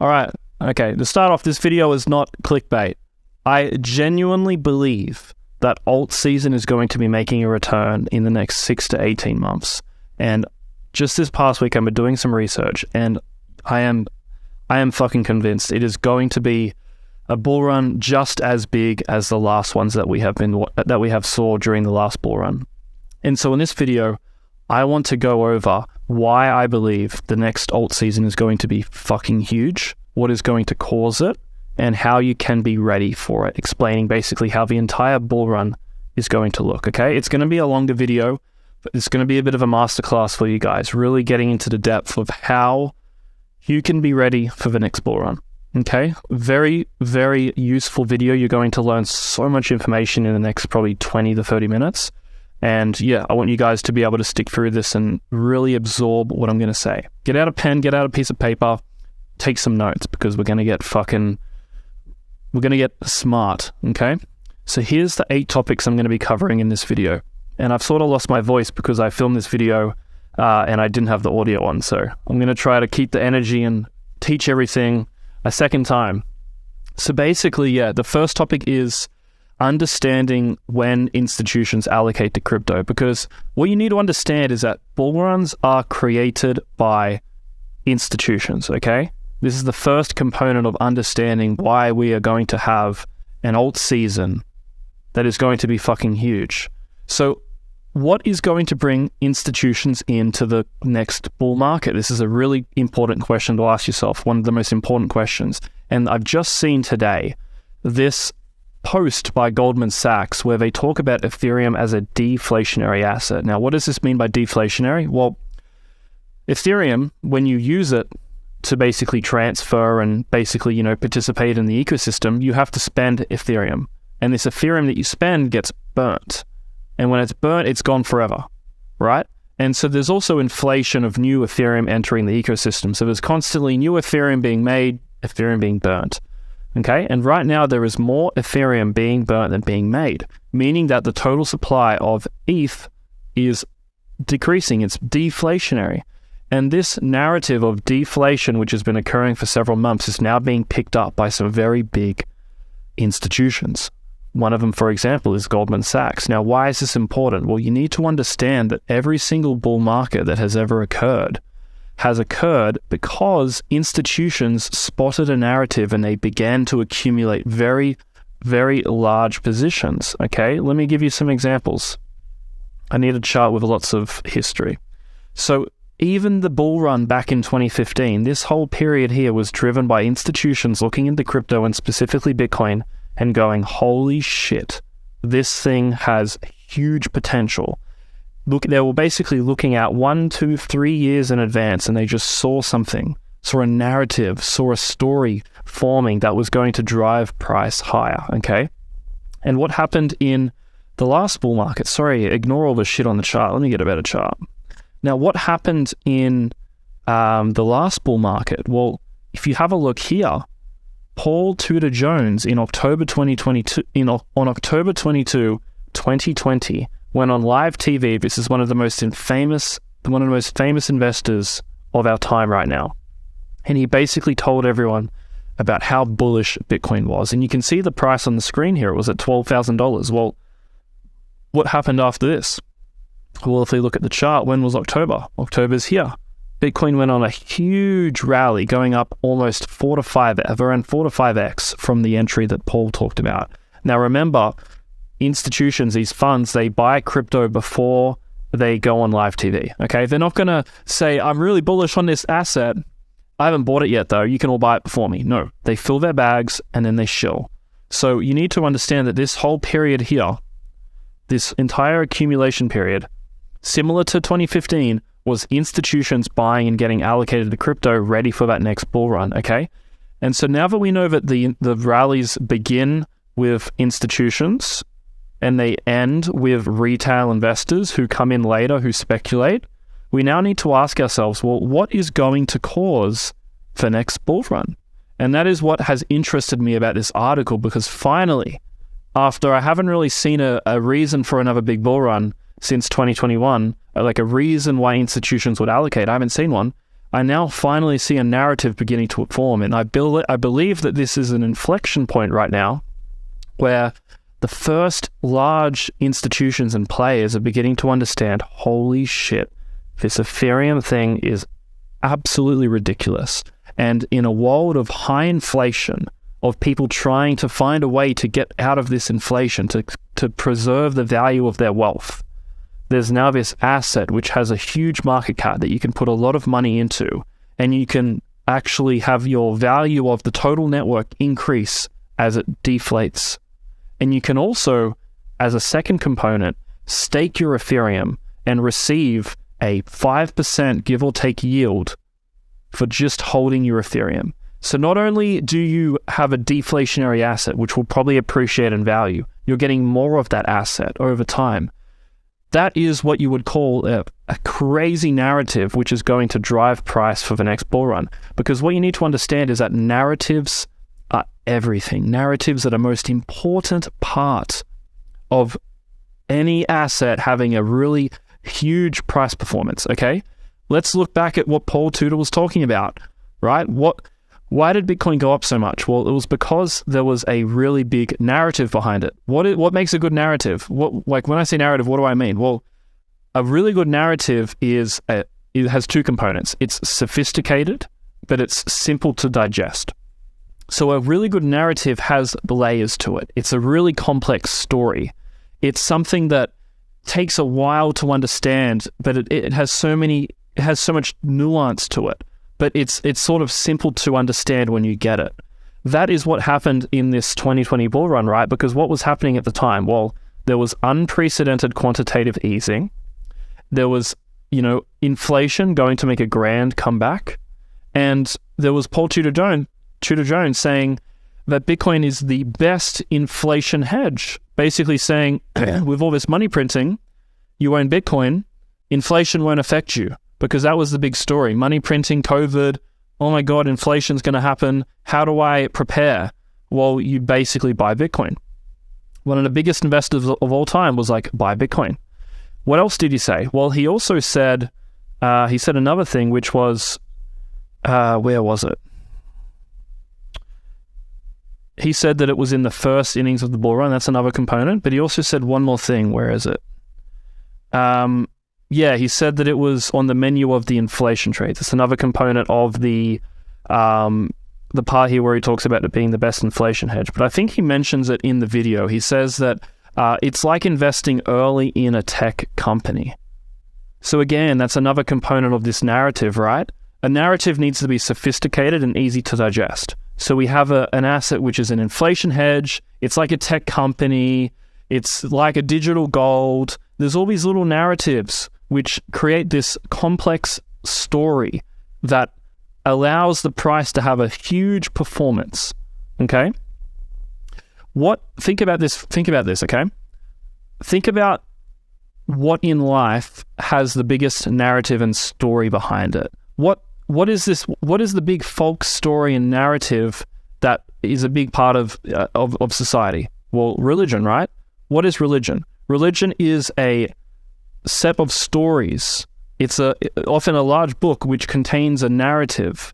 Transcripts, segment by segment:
All right. Okay. To start off, this video is not clickbait. I genuinely believe that alt season is going to be making a return in the next 6 to 18 months. And just this past week, I've been doing some research, and I am fucking convinced it is going to be a bull run just as big as the last ones that we have saw during the last bull run. And so in this video, I want to go over why I believe the next alt season is going to be fucking huge, what is going to cause it, and how you can be ready for it, explaining basically how the entire bull run is going to look, okay? It's going to be a longer video, but it's going to be a bit of a masterclass for you guys, really getting into the depth of how you can be ready for the next bull run, okay? Very, very useful video. You're going to learn so much information in the next probably 20 to 30 minutes. And yeah, I want you guys to be able to stick through this and really absorb what I'm going to say. Get out a pen, get out a piece of paper, take some notes, because we're going to get smart, okay? So here's the 8 topics I'm going to be covering in this video. And I've sort of lost my voice because I filmed this video and I didn't have the audio on. So I'm going to try to keep the energy and teach everything a second time. So basically, yeah, the first topic is understanding when institutions allocate to crypto, because what you need to understand is that bull runs are created by institutions, okay? This is the first component of understanding why we are going to have an alt season that is going to be fucking huge. So what is going to bring institutions into the next bull market? This is a really important question to ask yourself, one of the most important questions. And I've just seen today this post by Goldman Sachs where they talk about Ethereum as a deflationary asset. Now, what does this mean by deflationary? Well, Ethereum, when you use it to basically transfer and basically, participate in the ecosystem, you have to spend Ethereum. And this Ethereum that you spend gets burnt. And when it's burnt, it's gone forever, right? And so there's also inflation of new Ethereum entering the ecosystem. So there's constantly new Ethereum being made, Ethereum being burnt. Okay, and right now there is more Ethereum being burnt than being made, meaning that the total supply of ETH is decreasing. It's deflationary. And this narrative of deflation, which has been occurring for several months, is now being picked up by some very big institutions. One of them, for example, is Goldman Sachs. Now, why is this important? Well, you need to understand that every single bull market that has ever occurred has occurred because institutions spotted a narrative and they began to accumulate very, very large positions, okay? Let me give you some examples. I need a chart with lots of history. So even the bull run back in 2015, this whole period here was driven by institutions looking into crypto and specifically Bitcoin and going, holy shit, this thing has huge potential. Look, they were basically looking out 1, 2, 3 years in advance, and they just saw something, saw a narrative, saw a story forming that was going to drive price higher, okay? And what happened in the last bull market? Sorry, ignore all the shit on the chart. Let me get a better chart. Now, what happened in the last bull market? Well, if you have a look here, Paul Tudor Jones in October 2022, on October 22, 2020, went on live TV. This is one of the most famous investors of our time right now. And he basically told everyone about how bullish Bitcoin was. And you can see the price on the screen here. It was at $12,000. Well, what happened after this? Well, if we look at the chart, when was October? October's here. Bitcoin went on a huge rally, going up almost 4 to 5x from the entry that Paul talked about. Now, remember, institutions, these funds, they buy crypto before they go on live TV, okay? They're not going to say, I'm really bullish on this asset. I haven't bought it yet, though. You can all buy it before me. No, they fill their bags and then they shill. So you need to understand that this whole period here, this entire accumulation period, similar to 2015, was institutions buying and getting allocated to crypto ready for that next bull run, okay? And so now that we know that the rallies begin with institutions and they end with retail investors who come in later, who speculate, we now need to ask ourselves, well, what is going to cause the next bull run? And that is what has interested me about this article, because finally, after I haven't really seen a reason for another big bull run since 2021, like a reason why institutions would allocate, I haven't seen one. I now finally see a narrative beginning to form. And I believe that this is an inflection point right now where the first large institutions and players are beginning to understand, holy shit, this Ethereum thing is absolutely ridiculous. And in a world of high inflation, of people trying to find a way to get out of this inflation, to preserve the value of their wealth, there's now this asset which has a huge market cap that you can put a lot of money into, and you can actually have your value of the total network increase as it deflates. And you can also, as a second component, stake your Ethereum and receive a 5% give or take yield for just holding your Ethereum. So not only do you have a deflationary asset, which will probably appreciate in value, you're getting more of that asset over time. That is what you would call a crazy narrative, which is going to drive price for the next bull run. Because what you need to understand is that narratives are everything. Narratives are the most important part of any asset having a really huge price performance, okay? Let's look back at what Paul Tudor was talking about, right? Why did Bitcoin go up so much? Well, it was because there was a really big narrative behind it. What makes a good narrative? Like when I say narrative, what do I mean? Well, a really good narrative it has two components. It's sophisticated, but it's simple to digest. So a really good narrative has layers to it. It's a really complex story. It's something that takes a while to understand, but it has so much nuance to it. But it's sort of simple to understand when you get it. That is what happened in this 2020 bull run, right? Because what was happening at the time? Well, there was unprecedented quantitative easing. There was, inflation going to make a grand comeback. And there was Paul Tudor Jones saying that Bitcoin is the best inflation hedge, basically saying, with all this money printing, you own Bitcoin, inflation won't affect you. Because that was the big story. Money printing, COVID, oh my God, inflation's going to happen. How do I prepare? Well, you basically buy Bitcoin. One of the biggest investors of all time was like, buy Bitcoin. What else did he say? Well, he also said, another thing, which was, where was it? He said that it was in the first innings of the bull run. That's another component. But he also said one more thing. Where is it? Yeah, he said that it was on the menu of the inflation trades. It's another component of the part here where he talks about it being the best inflation hedge. But I think he mentions it in the video. He says that it's like investing early in a tech company. So again, that's another component of this narrative, right? A narrative needs to be sophisticated and easy to digest. So we have an asset which is an inflation hedge. It's like a tech company. It's like a digital gold. There's all these little narratives which create this complex story that allows the price to have a huge performance, okay? Think about this, okay? Think about what in life has the biggest narrative and story behind it. What is the big folk story and narrative that is a big part of society? Well, religion, right? What is religion? Religion is a set of stories. It's often a large book which contains a narrative.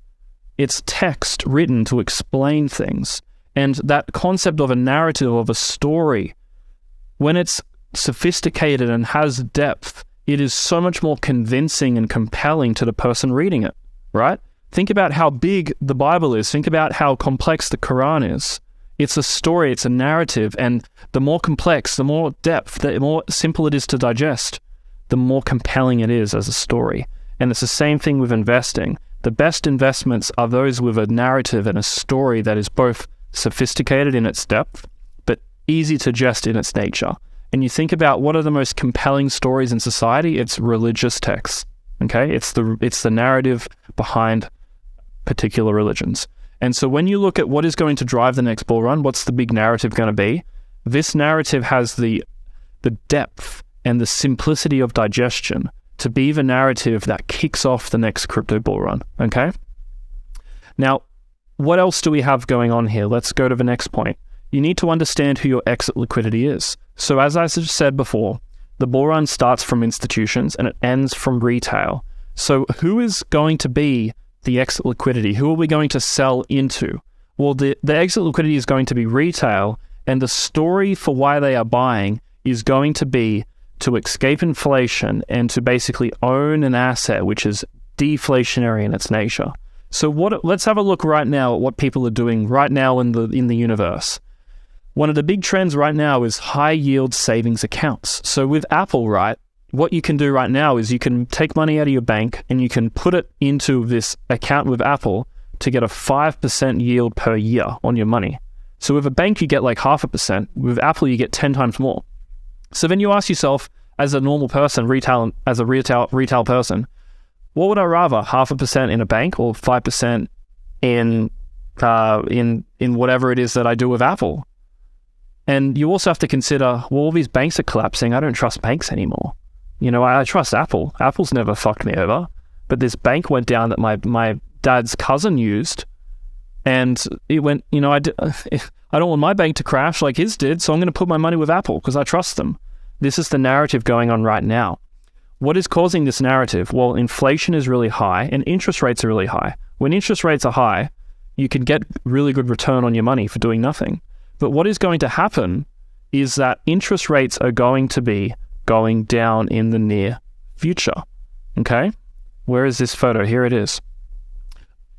It's text written to explain things. And that concept of a narrative, of a story, when it's sophisticated and has depth, it is so much more convincing and compelling to the person reading it, right? Think about how big the Bible is. Think about how complex the Quran is. It's a story, it's a narrative, and the more complex, the more depth, the more simple it is to digest, the more compelling it is as a story. And it's the same thing with investing. The best investments are those with a narrative and a story that is both sophisticated in its depth, but easy to digest in its nature. And you think about what are the most compelling stories in society? It's religious texts, okay? It's the narrative behind particular religions. And so when you look at what is going to drive the next bull run, what's the big narrative going to be? This narrative has the depth and the simplicity of digestion to be the narrative that kicks off the next crypto bull run, okay? Now, what else do we have going on here? Let's go to the next point. You need to understand who your exit liquidity is. So as I said before, the bull run starts from institutions and it ends from retail. So who is going to be the exit liquidity? Who are we going to sell into? Well, the exit liquidity is going to be retail, and the story for why they are buying is going to be to escape inflation and to basically own an asset which is deflationary in its nature. So let's have a look right now at what people are doing right now in the universe. One of the big trends right now is high yield savings accounts. So with Apple, right, what you can do right now is you can take money out of your bank and you can put it into this account with Apple to get a 5% yield per year on your money. So with a bank, you get like 0.5%. With Apple, you get 10 times more. So then you ask yourself, as a normal person, retail person, what would I rather, 0.5% in a bank or 5% in whatever it is that I do with Apple? And you also have to consider, well, all these banks are collapsing. I don't trust banks anymore. You know, I trust Apple. Apple's never fucked me over. But this bank went down that my dad's cousin used, and it went, you know, I don't want my bank to crash like his did, so I'm going to put my money with Apple because I trust them. This is the narrative going on right now. What is causing this narrative? Well, inflation is really high and interest rates are really high. When interest rates are high, you can get really good return on your money for doing nothing. But what is going to happen is that interest rates are going to be going down in the near future. Okay? Where is this photo? Here it is.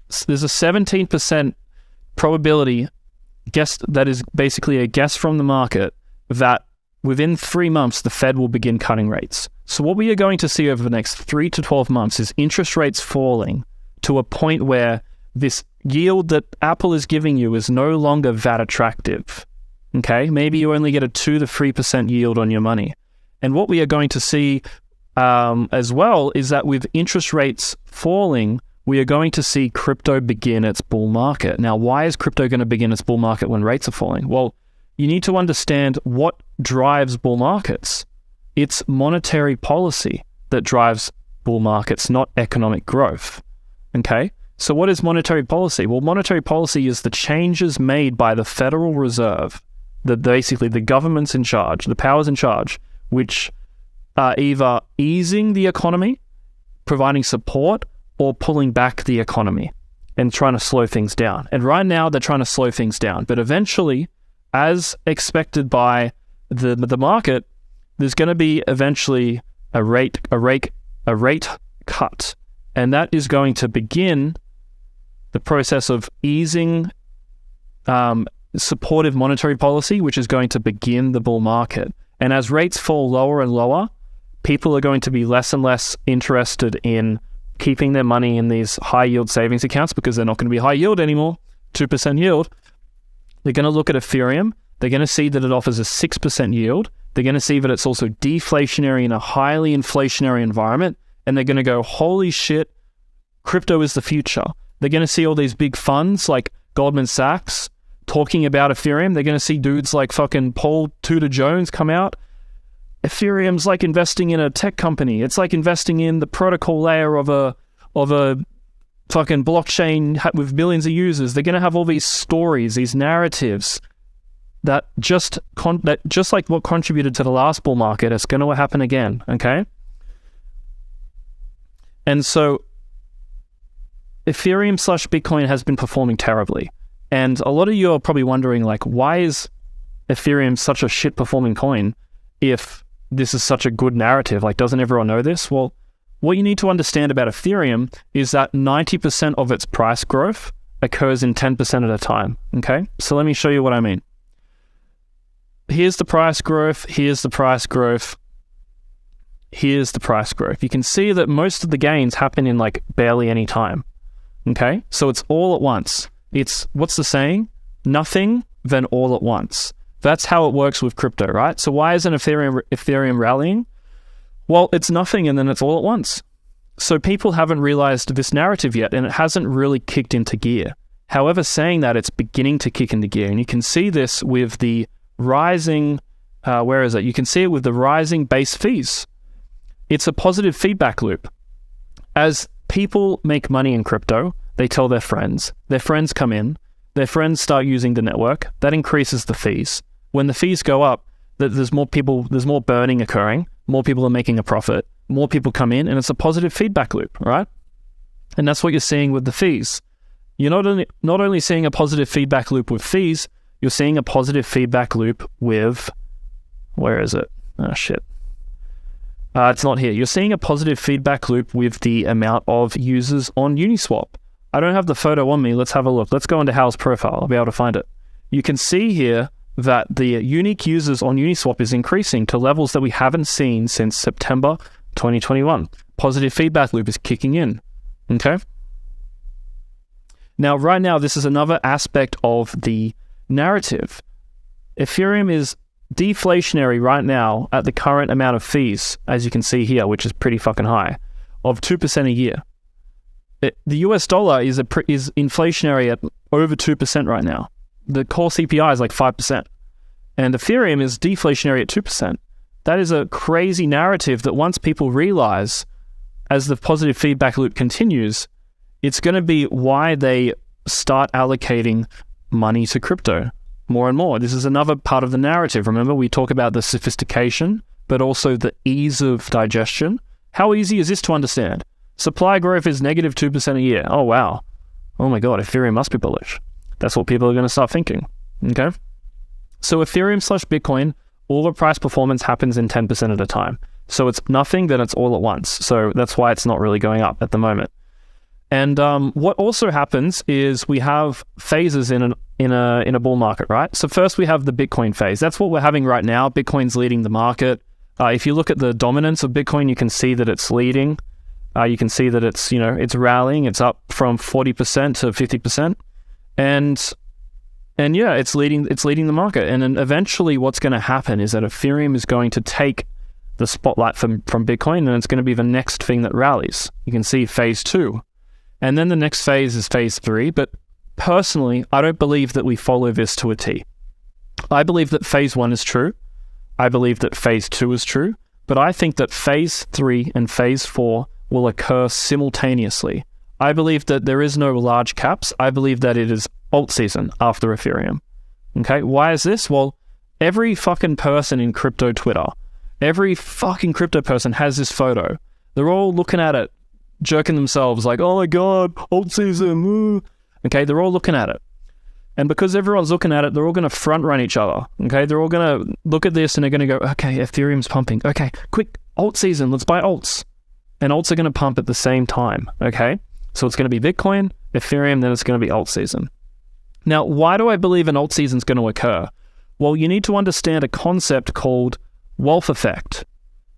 So there's a 17% probability guess, that is basically a guess from the market, that within 3 months, the Fed will begin cutting rates. So what we are going to see over the next 3 to 12 months is interest rates falling to a point where this yield that Apple is giving you is no longer that attractive. Okay? Maybe you only get a 2 to 3% yield on your money. And what we are going to see as well is that with interest rates falling, we are going to see crypto begin its bull market. Now, why is crypto going to begin its bull market when rates are falling? Well, you need to understand what drives bull markets. It's monetary policy that drives bull markets, not economic growth. Okay? So what is monetary policy? Well, monetary policy is the changes made by the Federal Reserve, that basically the government's in charge, the powers in charge, which are either easing the economy, providing support, or pulling back the economy and trying to slow things down. And right now they're trying to slow things down. But eventually, as expected by the market, there's going to be eventually a rate cut. And that is going to begin the process of easing supportive monetary policy, which is going to begin the bull market. And as rates fall lower and lower, people are going to be less and less interested in keeping their money in these high yield savings accounts because they're not going to be high yield anymore, 2% yield. They're going to look at Ethereum. They're going to see that it offers a 6% yield. They're going to see that it's also deflationary in a highly inflationary environment. And they're going to go, holy shit, crypto is the future. They're going to see all these big funds like Goldman Sachs talking about Ethereum. They're going to see dudes like fucking Paul Tudor Jones come out. Ethereum's like investing in a tech company. It's like investing in the protocol layer of a fucking blockchain with millions of users. They're going to have all these stories, these narratives that just like what contributed to the last bull market, it's going to happen again. Okay. And so Ethereum / Bitcoin has been performing terribly. And a lot of you are probably wondering, like, why is Ethereum such a shit performing coin if this is such a good narrative? Like, doesn't everyone know this? Well, what you need to understand about Ethereum is that 90% of its price growth occurs in 10% at a time. Okay? So let me show you what I mean. Here's the price growth. Here's the price growth. Here's the price growth. You can see that most of the gains happen in like barely any time. Okay? So it's all at once. It's, what's the saying? Nothing, then all at once. That's how it works with crypto, right? So why isn't Ethereum rallying? Well, it's nothing and then it's all at once. So people haven't realized this narrative yet, and it hasn't really kicked into gear. However, saying that, it's beginning to kick into gear. And you can see this with the rising, You can see it with the rising base fees. It's a positive feedback loop. As people make money in crypto, they tell their friends come in, their friends start using the network, that increases the fees. When the fees go up, there's more burning occurring, more people are making a profit, more people come in, and it's a positive feedback loop, right? And that's what you're seeing with the fees. You're not only seeing a positive feedback loop with fees, you're seeing a positive feedback loop with, where is it? Oh, shit. It's not here. You're seeing a positive feedback loop with the amount of users on Uniswap. I don't have the photo on me. Let's have a look. Let's go into Hal's profile. I'll be able to find it. You can see here that the unique users on Uniswap is increasing to levels that we haven't seen since September 2021. Positive feedback loop is kicking in. Okay? Now, right now, this is another aspect of the narrative. Ethereum is deflationary right now at the current amount of fees, as you can see here, which is pretty fucking high, of 2% a year. The US dollar is inflationary at over 2% right now. The core CPI is like 5%. And Ethereum is deflationary at 2%. That is a crazy narrative that once people realize, as the positive feedback loop continues, it's going to be why they start allocating money to crypto more and more. This is another part of the narrative. Remember, we talk about the sophistication, but also the ease of digestion. How easy is this to understand? Supply growth is negative 2% a year. Oh, wow. Oh my God, Ethereum must be bullish. That's what people are going to start thinking. Okay? So Ethereum / Bitcoin, all the price performance happens in 10% at a time. So it's nothing, then it's all at once. So that's why it's not really going up at the moment. And what also happens is we have phases in a bull market, right? So first we have the Bitcoin phase. That's what we're having right now. Bitcoin's leading the market. If you look at the dominance of Bitcoin, you can see that it's leading. You can see that it's rallying. It's up from 40% to 50%, and yeah, it's leading the market. And then eventually, what's going to happen is that Ethereum is going to take the spotlight from Bitcoin, and it's going to be the next thing that rallies. You can see phase 2, and then the next phase is phase 3. But personally, I don't believe that we follow this to a T. I believe that phase 1 is true. I believe that phase 2 is true, but I think that phase 3 and phase 4 will occur simultaneously. I believe that there is no large caps. I believe that it is alt season after Ethereum. Okay, why is this? Well, every fucking person in crypto Twitter, every fucking crypto person has this photo. They're all looking at it, jerking themselves like, oh my God, alt season, woo. Okay, they're all looking at it. And because everyone's looking at it, they're all going to front run each other. Okay, they're all going to look at this and they're going to go, okay, Ethereum's pumping. Okay, quick, alt season, let's buy alts. And alts are going to pump at the same time, okay? So it's going to be Bitcoin, Ethereum, then it's going to be alt season. Now, why do I believe an alt season is going to occur? Well, you need to understand a concept called wealth effect.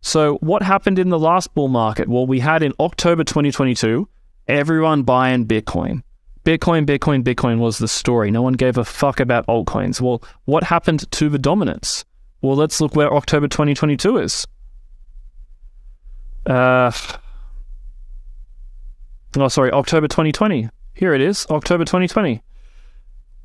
So what happened in the last bull market? Well, we had in October 2022, everyone buying Bitcoin. Bitcoin was the story. No one gave a fuck about altcoins. Well, what happened to the dominance? Well, let's look where October 2022 is. October 2020. Here it is, October 2020.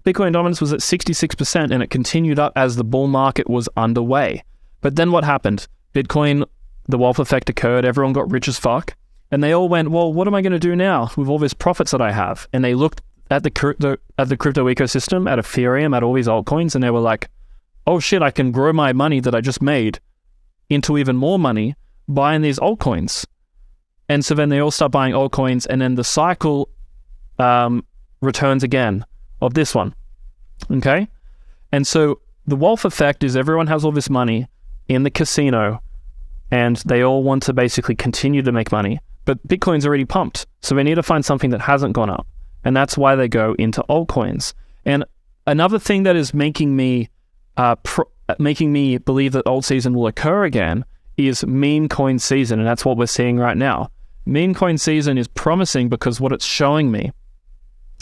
Bitcoin dominance was at 66% and it continued up as the bull market was underway. But then what happened? Bitcoin, the wealth effect occurred, everyone got rich as fuck, and they all went, well, what am I going to do now with all these profits that I have? And they looked at the crypto ecosystem, at Ethereum, at all these altcoins, and they were like, oh shit, I can grow my money that I just made into even more money buying these altcoins. And so then they all start buying altcoins, and then the cycle returns again of this one. Okay? And so the wealth effect is everyone has all this money in the casino and they all want to basically continue to make money, but Bitcoin's already pumped. So they need to find something that hasn't gone up. And that's why they go into altcoins. And another thing that is making me believe that alt season will occur again is meme coin season, and that's what we're seeing right now. Meme coin season is promising because what it's showing me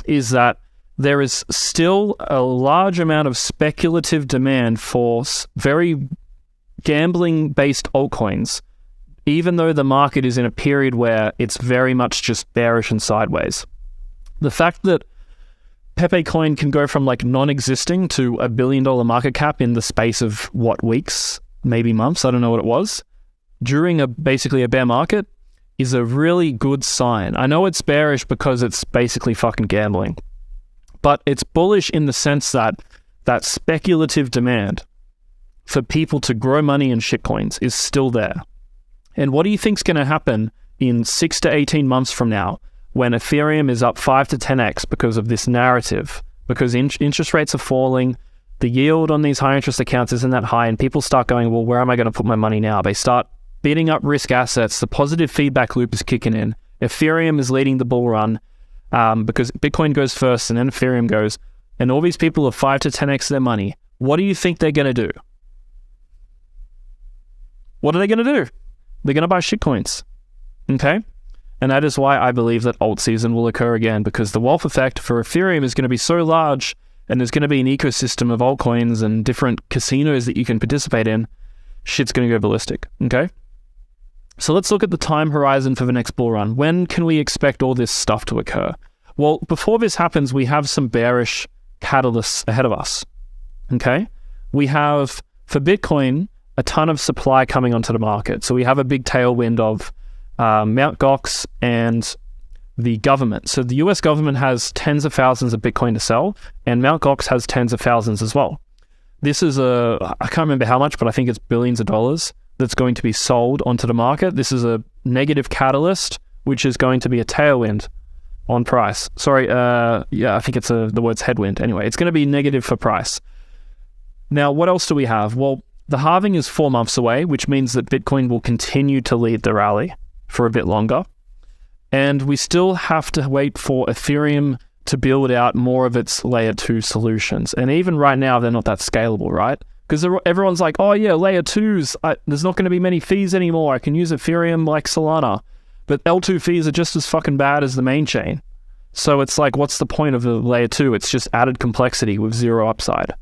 is that there is still a large amount of speculative demand for very gambling-based altcoins, even though the market is in a period where it's very much just bearish and sideways. The fact that Pepe Coin can go from like non-existing to $1 billion market cap in the space of weeks, maybe months, I don't know what it was, during basically a bear market is a really good sign. I know it's bearish because it's basically fucking gambling, but it's bullish in the sense that that speculative demand for people to grow money in shitcoins is still there. And what do you think is going to happen in 6 to 18 months from now when Ethereum is up 5 to 10x because of this narrative? Because interest rates are falling, the yield on these high interest accounts isn't that high, and people start going, well, where am I going to put my money now? They start bidding up risk assets. The positive feedback loop is kicking in. Ethereum is leading the bull run because Bitcoin goes first and then Ethereum goes, and all these people are 5 to 10x their money. What do you think they're going to do? What are they going to do? They're going to buy shitcoins, okay? And that is why I believe that alt season will occur again, because the wealth effect for Ethereum is going to be so large, and there's going to be an ecosystem of altcoins and different casinos that you can participate in. Shit's going to go ballistic, okay? So let's look at the time horizon for the next bull run. When can we expect all this stuff to occur? Well, before this happens, we have some bearish catalysts ahead of us, okay? We have, for Bitcoin, a ton of supply coming onto the market. So we have a big tailwind of Mt. Gox and the government. So the US government has tens of thousands of Bitcoin to sell, and Mt. Gox has tens of thousands as well. This is I can't remember how much, but I think it's billions of dollars that's going to be sold onto the market. This is a negative catalyst, which is going to be a tailwind on price. Sorry, I think it's the word's headwind. Anyway, it's going to be negative for price. Now, what else do we have? Well, the halving is 4 months away, which means that Bitcoin will continue to lead the rally for a bit longer. And we still have to wait for Ethereum to build out more of its layer 2 solutions. And even right now, they're not that scalable, right? Because everyone's like, oh yeah, layer 2s, there's not going to be many fees anymore. I can use Ethereum like Solana. But L2 fees are just as fucking bad as the main chain. So it's like, what's the point of the layer 2? It's just added complexity with zero upside.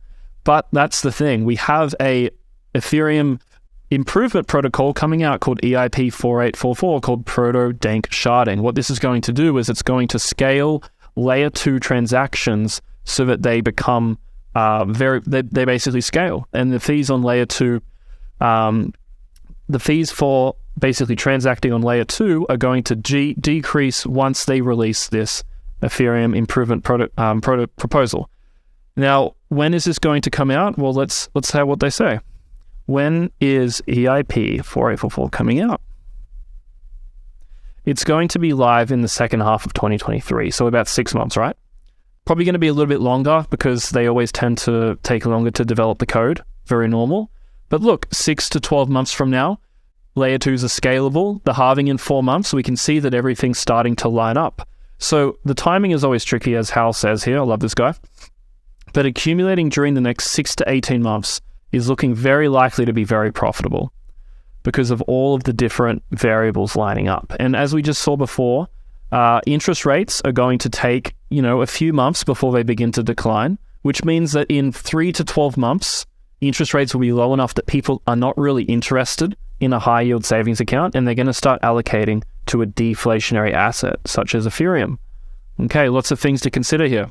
But that's the thing. We have a Ethereum improvement protocol coming out called EIP 4844 called Proto-Dank Sharding. What this is going to do is it's going to scale layer 2 transactions so that they become they basically scale. And the fees on layer 2, the fees for basically transacting on layer 2 are going to decrease once they release this Ethereum improvement proposal. Now, when is this going to come out? Well, let's have what they say. When is EIP 4844 coming out? It's going to be live in the second half of 2023, so about 6 months, right? Probably going to be a little bit longer because they always tend to take longer to develop the code. Very normal. But look, 6 to 12 months from now, layer 2s are scalable. The halving in 4 months, we can see that everything's starting to line up. So the timing is always tricky, as Hal says here. I love this guy. But accumulating during the next 6 to 18 months is looking very likely to be very profitable because of all of the different variables lining up. And as we just saw before, interest rates are going to take, a few months before they begin to decline, which means that in 3 to 12 months, interest rates will be low enough that people are not really interested in a high yield savings account, and they're going to start allocating to a deflationary asset such as Ethereum. Okay, lots of things to consider here.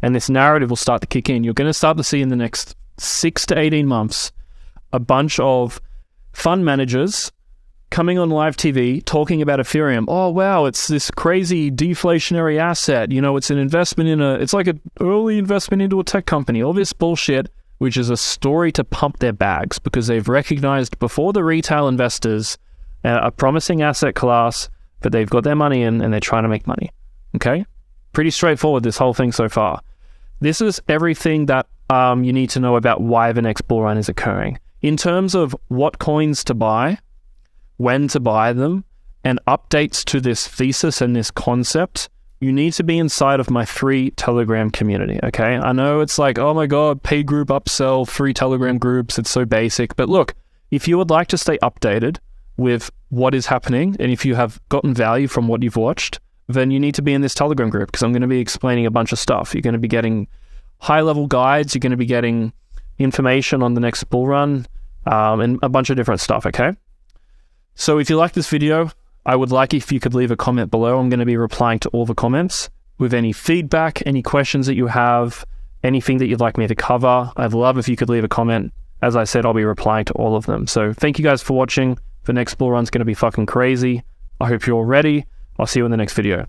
And this narrative will start to kick in. You're going to start to see in the next 6 to 18 months a bunch of fund managers coming on live TV talking about Ethereum. Oh, wow, it's this crazy deflationary asset. It's an investment it's like an early investment into a tech company. All this bullshit, which is a story to pump their bags because they've recognized before the retail investors a promising asset class that they've got their money in and they're trying to make money. Okay? Pretty straightforward, this whole thing so far. This is everything that you need to know about why the next bull run is occurring. In terms of what coins to buy, when to buy them, and updates to this thesis and this concept, you need to be inside of my free Telegram community, okay? I know it's like, oh my God, paid group upsell, free Telegram groups, it's so basic. But look, if you would like to stay updated with what is happening, and if you have gotten value from what you've watched, then you need to be in this Telegram group because I'm going to be explaining a bunch of stuff. You're going to be getting high-level guides, you're going to be getting information on the next bull run, and a bunch of different stuff, okay? So if you like this video, I would like if you could leave a comment below. I'm going to be replying to all the comments with any feedback, any questions that you have, anything that you'd like me to cover. I'd love if you could leave a comment. As I said, I'll be replying to all of them. So thank you guys for watching. The next bull run's going to be fucking crazy. I hope you're all ready. I'll see you in the next video.